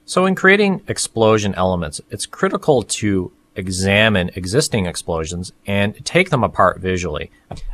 So in creating explosion elements, it's critical to examine existing explosions and take them apart visually.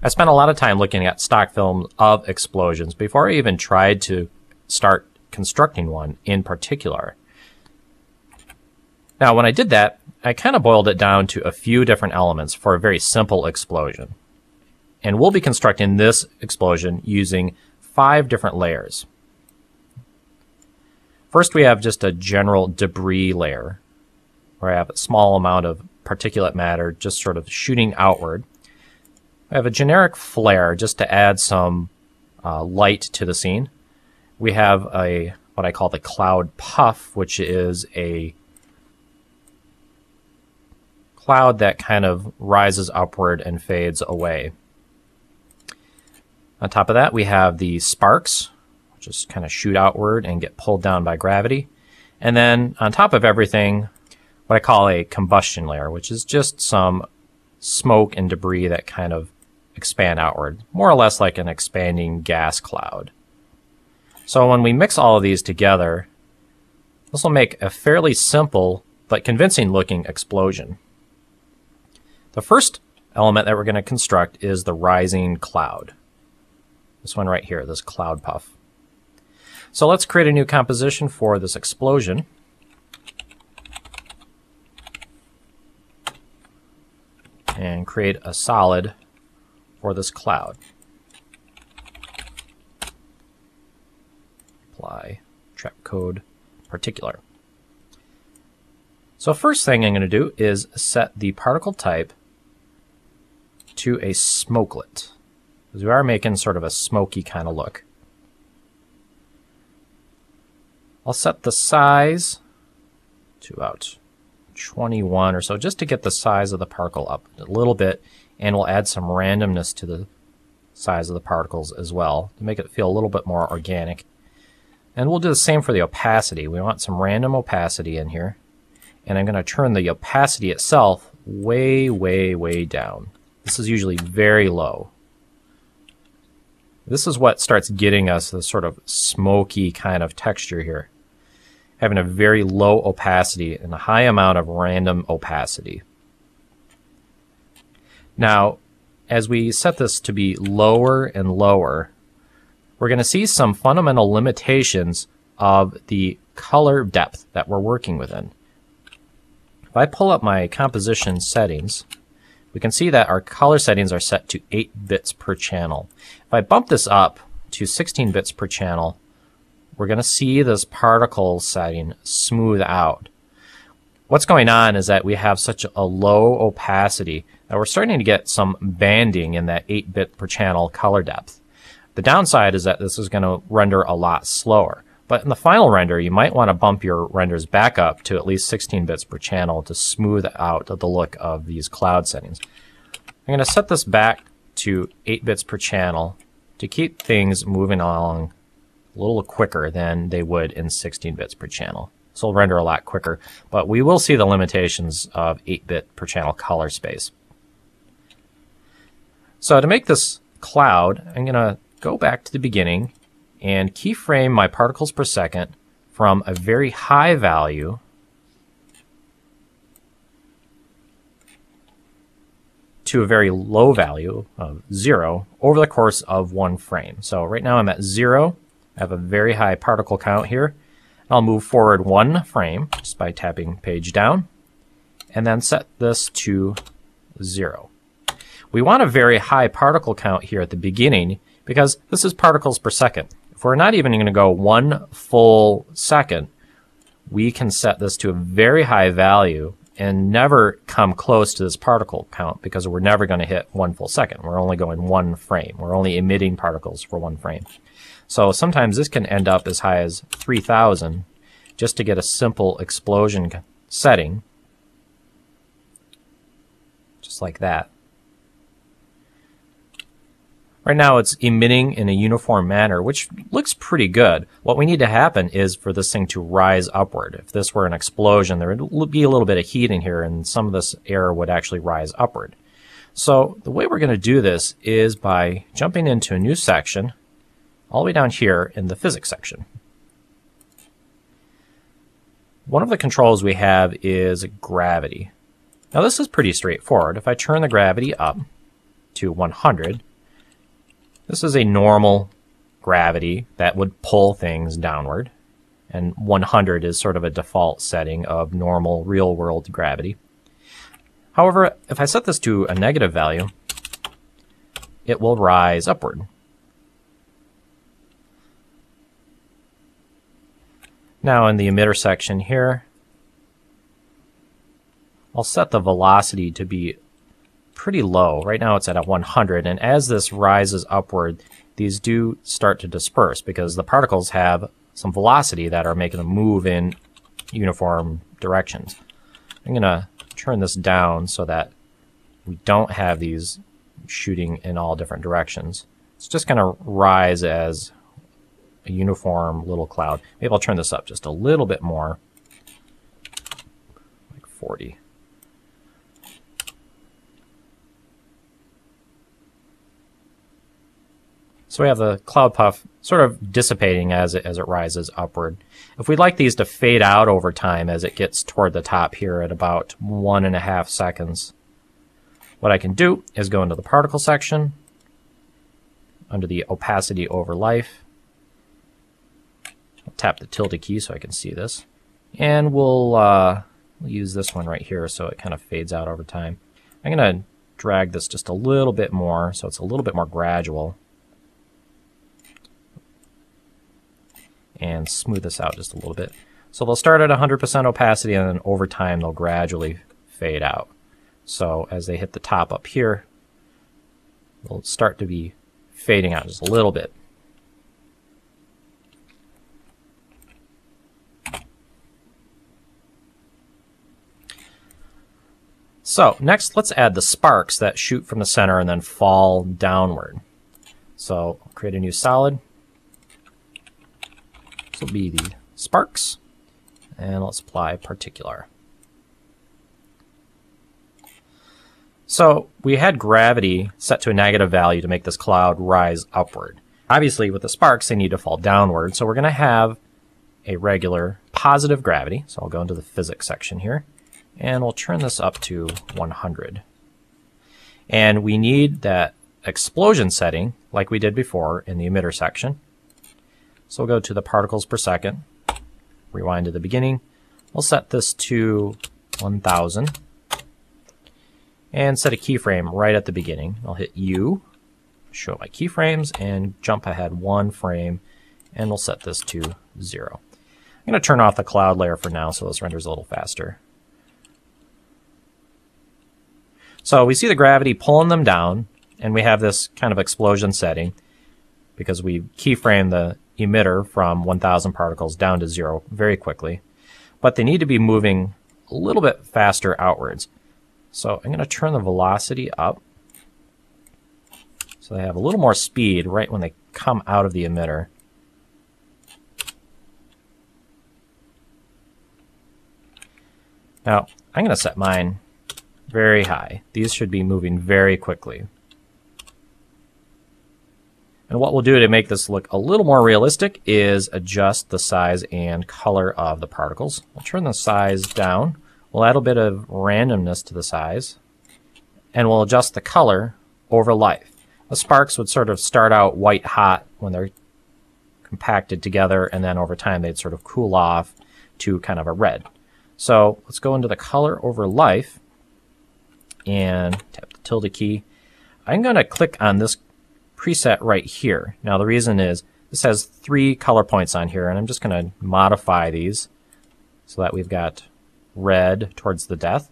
I spent a lot of time looking at stock films of explosions before I even tried to start constructing one in particular. Now, when I did that, I kind of boiled it down to a few different elements for a very simple explosion. And we'll be constructing this explosion using 5 different layers. First, we have just a general debris layer, where I have a small amount of particulate matter just sort of shooting outward. I have a generic flare just to add some light to the scene. We have what I call the cloud puff, which is a cloud that kind of rises upward and fades away. On top of that, we have the sparks, which just kind of shoot outward and get pulled down by gravity. And then on top of everything, what I call a combustion layer, which is just some smoke and debris that kind of expand outward, more or less like an expanding gas cloud. So when we mix all of these together, this will make a fairly simple but convincing looking explosion. The first element that we're going to construct is the rising cloud. This one right here, this cloud puff. So let's create a new composition for this explosion. And create a solid for this cloud. Apply trap code particular. So first thing I'm going to do is set the particle type to a smokelet, because we are making sort of a smoky kind of look. I'll set the size to about 21 or so, just to get the size of the particle up a little bit, and we'll add some randomness to the size of the particles as well to make it feel a little bit more organic. And we'll do the same for the opacity. We want some random opacity in here, and I'm going to turn the opacity itself way, way, way down. This is usually very low. This is what starts getting us the sort of smoky kind of texture here, having a very low opacity and a high amount of random opacity. Now, as we set this to be lower and lower, we're going to see some fundamental limitations of the color depth that we're working within. If I pull up my composition settings, we can see that our color settings are set to 8 bits per channel. If I bump this up to 16 bits per channel, we're going to see this particle setting smooth out. What's going on is that we have such a low opacity that we're starting to get some banding in that 8-bit per channel color depth. The downside is that this is going to render a lot slower. But in the final render, you might want to bump your renders back up to at least 16 bits per channel to smooth out the look of these cloud settings. I'm going to set this back to 8 bits per channel to keep things moving along a little quicker than they would in 16 bits per channel. So it'll render a lot quicker, but we will see the limitations of 8-bit per channel color space. So to make this cloud, I'm going to go back to the beginning and keyframe my particles per second from a very high value to a very low value of 0 over the course of 1 frame. So right now I'm at 0. I have a very high particle count here. I'll move forward 1 frame just by tapping page down and then set this to 0. We want a very high particle count here at the beginning because this is particles per second. If we're not even going to go 1 full second, we can set this to a very high value and never come close to this particle count because we're never going to hit 1 full second. We're only going 1 frame. We're only emitting particles for 1 frame. So sometimes this can end up as high as 3,000 just to get a simple explosion setting, just like that. Right now it's emitting in a uniform manner, which looks pretty good. What we need to happen is for this thing to rise upward. If this were an explosion, there would be a little bit of heat in here and some of this air would actually rise upward. So the way we're going to do this is by jumping into a new section all the way down here in the physics section. one of the controls we have is gravity. Now this is pretty straightforward. If I turn the gravity up to 100, this is a normal gravity that would pull things downward. And 100 is sort of a default setting of normal real-world gravity. However, if I set this to a negative value, it will rise upward. Now in the emitter section here, I'll set the velocity to be pretty low. Right now it's at 100, and as this rises upward, these do start to disperse because the particles have some velocity that are making them move in uniform directions. I'm going to turn this down so that we don't have these shooting in all different directions. It's just going to rise as a uniform little cloud. Maybe I'll turn this up just a little bit more, like 40. So we have the cloud puff sort of dissipating as it rises upward. If we'd like these to fade out over time as it gets toward the top here at about 1.5 seconds, what I can do is go into the particle section, under the opacity over life. I'll tap the tilde key so I can see this. And we'll use this one right here so it kind of fades out over time. I'm going to drag this just a little bit more so it's a little bit more gradual. And smooth this out just a little bit. So they'll start at 100% opacity, and then over time they'll gradually fade out. So as they hit the top up here, they'll start to be fading out just a little bit. So next, let's add the sparks that shoot from the center and then fall downward. So I'll create a new solid. This will be the sparks, and let's apply particular. So we had gravity set to a negative value to make this cloud rise upward. Obviously with the sparks they need to fall downward, so we're going to have a regular positive gravity. So I'll go into the physics section here, and we'll turn this up to 100. And we need that explosion setting like we did before in the emitter section. So we'll go to the particles per second, rewind to the beginning. We'll set this to 1000 and set a keyframe right at the beginning. I'll hit U, show my keyframes, and jump ahead 1 frame, and we'll set this to 0. I'm going to turn off the cloud layer for now so this renders a little faster. So we see the gravity pulling them down, and we have this kind of explosion setting because we keyframe the emitter from 1000 particles down to 0 very quickly. But they need to be moving a little bit faster outwards. So I'm going to turn the velocity up so they have a little more speed right when they come out of the emitter. Now I'm going to set mine very high. These should be moving very quickly. And what we'll do to make this look a little more realistic is adjust the size and color of the particles. We'll turn the size down. We'll add a bit of randomness to the size. And we'll adjust the color over life. The sparks would sort of start out white hot when they're compacted together, and then over time they'd sort of cool off to kind of a red. So let's go into the color over life and tap the tilde key. I'm going to click on this preset right here. Now the reason is this has 3 color points on here, and I'm just going to modify these so that we've got red towards the death.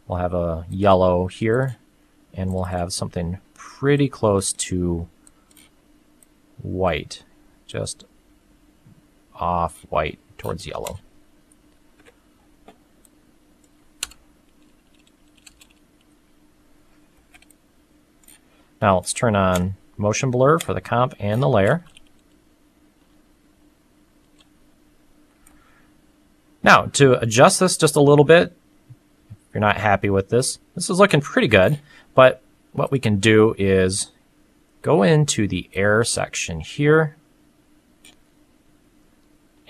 We'll have a yellow here, and we'll have something pretty close to white, just off white towards yellow. Now let's turn on motion blur for the comp and the layer. Now to adjust this just a little bit, if you're not happy with this, this is looking pretty good, but what we can do is go into the error section here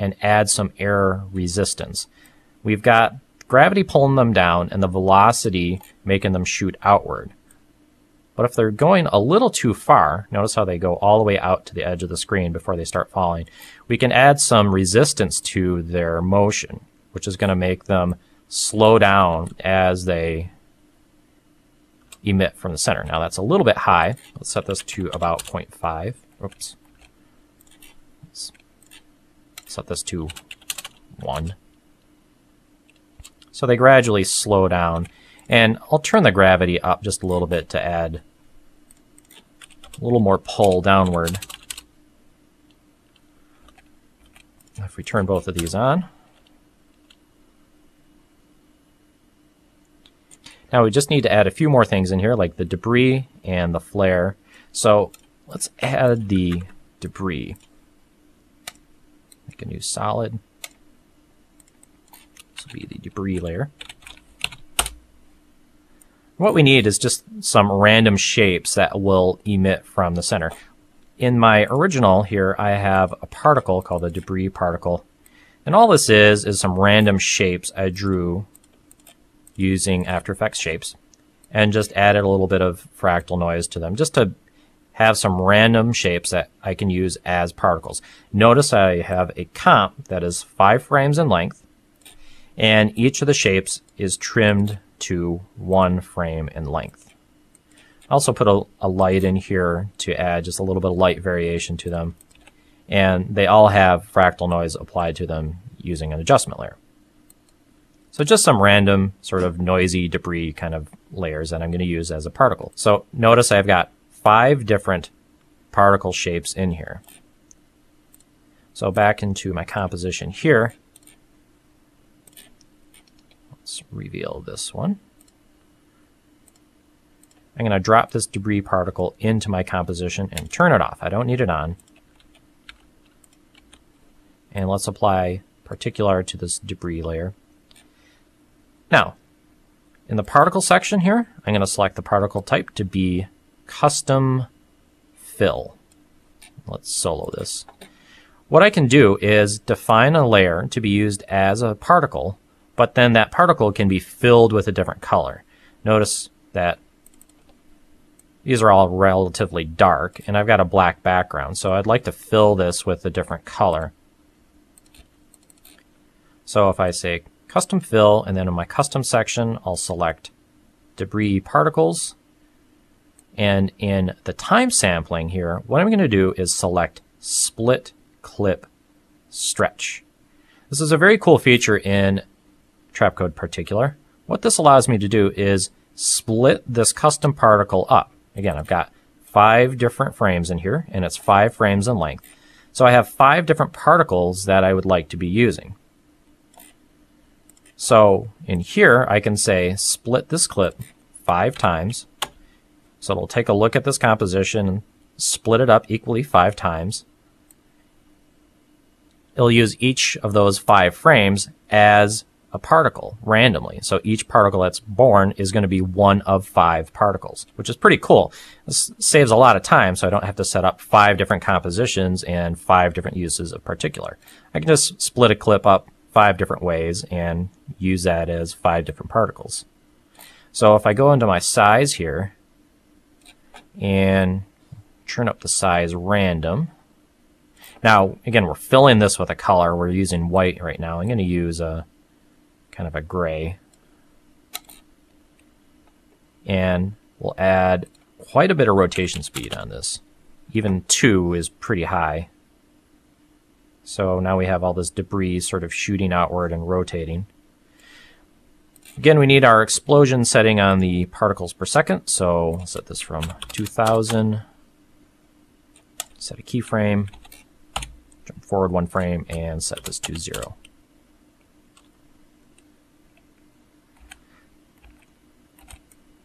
and add some air resistance. We've got gravity pulling them down and the velocity making them shoot outward. But if they're going a little too far, notice how they go all the way out to the edge of the screen before they start falling, we can add some resistance to their motion, which is going to make them slow down as they emit from the center. Now that's a little bit high. Let's set this to about 0.5. Oops. Let's set this to 1. So they gradually slow down. And I'll turn the gravity up just a little bit to add a little more pull downward. If we turn both of these on. Now we just need to add a few more things in here, like the debris and the flare. So let's add the debris. Make a new solid. This will be the debris layer. What we need is just some random shapes that will emit from the center. In my original here, I have a particle called a debris particle. And all this is some random shapes I drew using After Effects shapes and just added a little bit of fractal noise to them just to have some random shapes that I can use as particles. Notice I have a comp that is 5 frames in length, and each of the shapes is trimmed to 1 frame in length. I also put a light in here to add just a little bit of light variation to them, and they all have fractal noise applied to them using an adjustment layer. So just some random sort of noisy debris kind of layers that I'm going to use as a particle. So notice I've got 5 different particle shapes in here. So back into my composition here, let's reveal this one. I'm going to drop this debris particle into my composition and turn it off. I don't need it on. And let's apply Particular to this debris layer. Now, in the particle section here, I'm going to select the particle type to be Custom Fill. Let's solo this. What I can do is define a layer to be used as a particle, but then that particle can be filled with a different color. Notice that these are all relatively dark, and I've got a black background, so I'd like to fill this with a different color. So if I say Custom Fill, and then in my Custom section, I'll select Debris Particles. And in the time sampling here, what I'm going to do is select Split Clip Stretch. This is a very cool feature in Trapcode Particular. What this allows me to do is split this custom particle up. Again, I've got 5 different frames in here, and it's 5 frames in length. So I have 5 different particles that I would like to be using. So in here, I can say split this clip 5 times. So it'll take a look at this composition and split it up equally 5 times. It'll use each of those 5 frames as a particle randomly. So each particle that's born is going to be one of 5 particles, which is pretty cool. This saves a lot of time, so I don't have to set up 5 different compositions and 5 different uses of Particular. I can just split a clip up 5 different ways and use that as 5 different particles. So if I go into my size here and turn up the size random. Now, again, we're filling this with a color. We're using white right now. I'm going to use a kind of a gray. And we'll add quite a bit of rotation speed on this. Even 2 is pretty high. So now we have all this debris sort of shooting outward and rotating. Again, we need our explosion setting on the particles per second. So I'll set this from 2000. Set a keyframe. Jump forward 1 frame and set this to 0.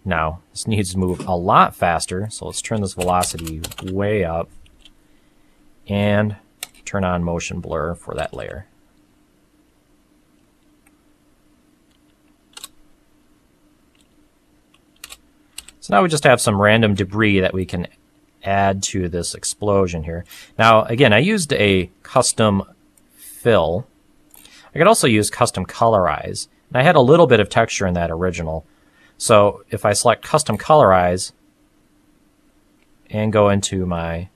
Now, this needs to move a lot faster, so let's turn this velocity way up and turn on motion blur for that layer. So now we just have some random debris that we can add to this explosion here. Now, again, I used a custom fill. I could also use custom colorize. And I had a little bit of texture in that original. So if I select custom colorize and go into my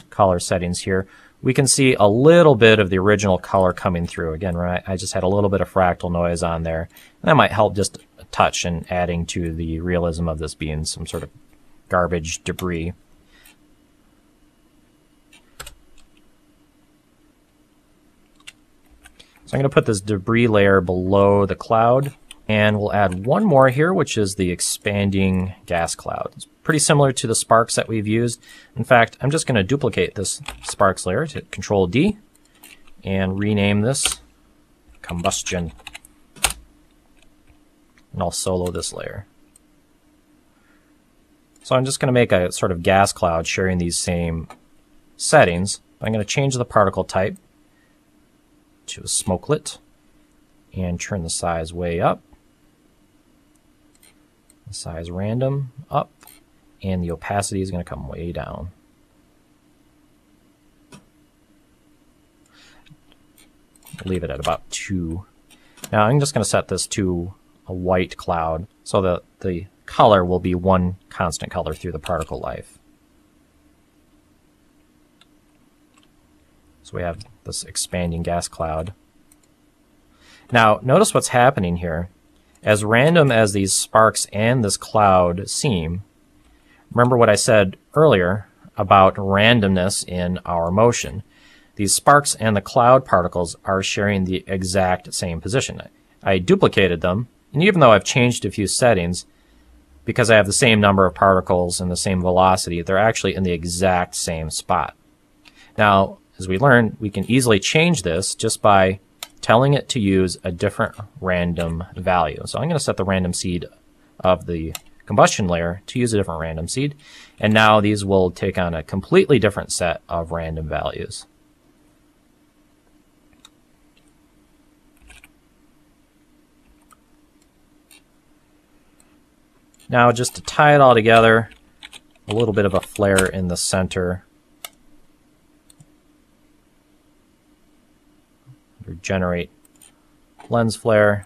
color settings here, we can see a little bit of the original color coming through. Again, right, I just had a little bit of fractal noise on there. And that might help just a touch in adding to the realism of this being some sort of garbage debris. So I'm going to put this debris layer below the cloud, and we'll add one more here, which is the expanding gas cloud. It's pretty similar to the sparks that we've used. In fact, I'm just going to duplicate this sparks layer, hit Control D, and rename this combustion. And I'll solo this layer. So I'm just going to make a sort of gas cloud sharing these same settings. I'm going to change the particle type to a smokelet and turn the size way up, the size random up, and the opacity is going to come way down. Leave it at about 2. Now I'm just going to set this to a white cloud so that the color will be one constant color through the particle life. So we have this expanding gas cloud. Now, notice what's happening here. As random as these sparks and this cloud seem, remember what I said earlier about randomness in our motion. These sparks and the cloud particles are sharing the exact same position. I duplicated them, and even though I've changed a few settings, because I have the same number of particles and the same velocity, they're actually in the exact same spot. Now, as we learned, we can easily change this just by telling it to use a different random value. So I'm going to set the random seed of the combustion layer to use a different random seed. And now these will take on a completely different set of random values. Now, just to tie it all together, a little bit of a flare in the center. Generate lens flare,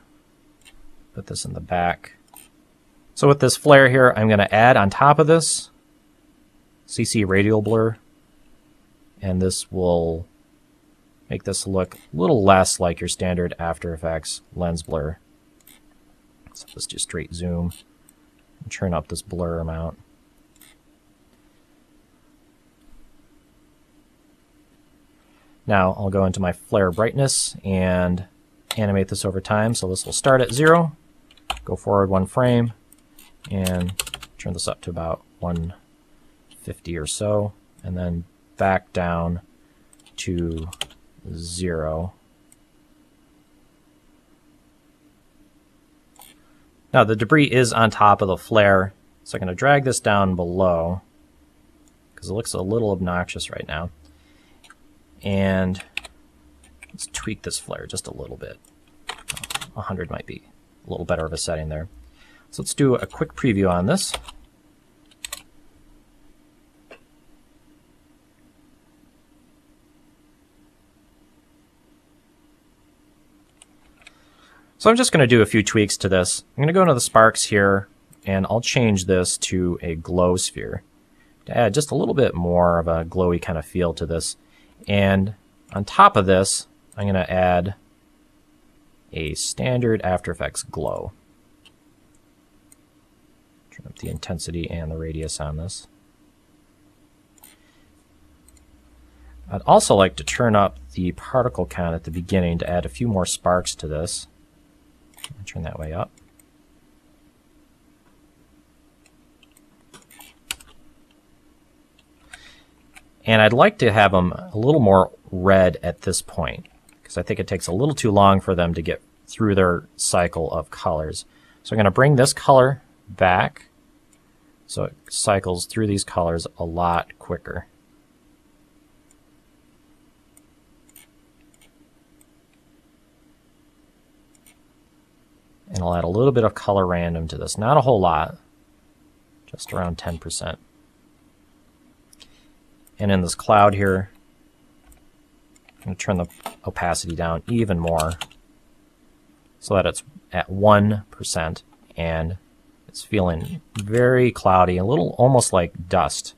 put this in the back. So with this flare here, I'm going to add on top of this CC radial blur, and this will make this look a little less like your standard After Effects lens blur. So let's just straight zoom and turn up this blur amount. Now I'll go into my flare brightness and animate this over time. So this will start at 0, go forward 1 frame, and turn this up to about 150 or so, and then back down to 0. Now the debris is on top of the flare, so I'm going to drag this down below because it looks a little obnoxious right now. And let's tweak this flare just a little bit. 100 might be a little better of a setting there. So let's do a quick preview on this. So I'm just going to do a few tweaks to this. I'm going to go into the sparks here, and I'll change this to a glow sphere to add just a little bit more of a glowy kind of feel to this. And on top of this, I'm going to add a standard After Effects glow. Turn up the intensity and the radius on this. I'd also like to turn up the particle count at the beginning to add a few more sparks to this. Turn that way up. And I'd like to have them a little more red at this point, because I think it takes a little too long for them to get through their cycle of colors. So I'm going to bring this color back so it cycles through these colors a lot quicker. And I'll add a little bit of color random to this. Not a whole lot, just around 10%. And in this cloud here, going to turn the opacity down even more so that it's at 1% and it's feeling very cloudy, a little almost like dust.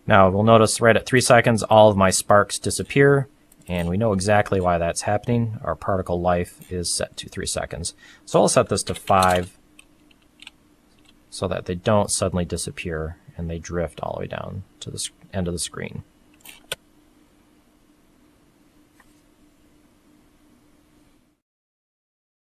Now we'll notice right at 3 seconds all of my sparks disappear, and we know exactly why that's happening. Our particle life is set to 3 seconds. So I'll set this to 5 so that they don't suddenly disappear and they drift all the way down to the end of the screen.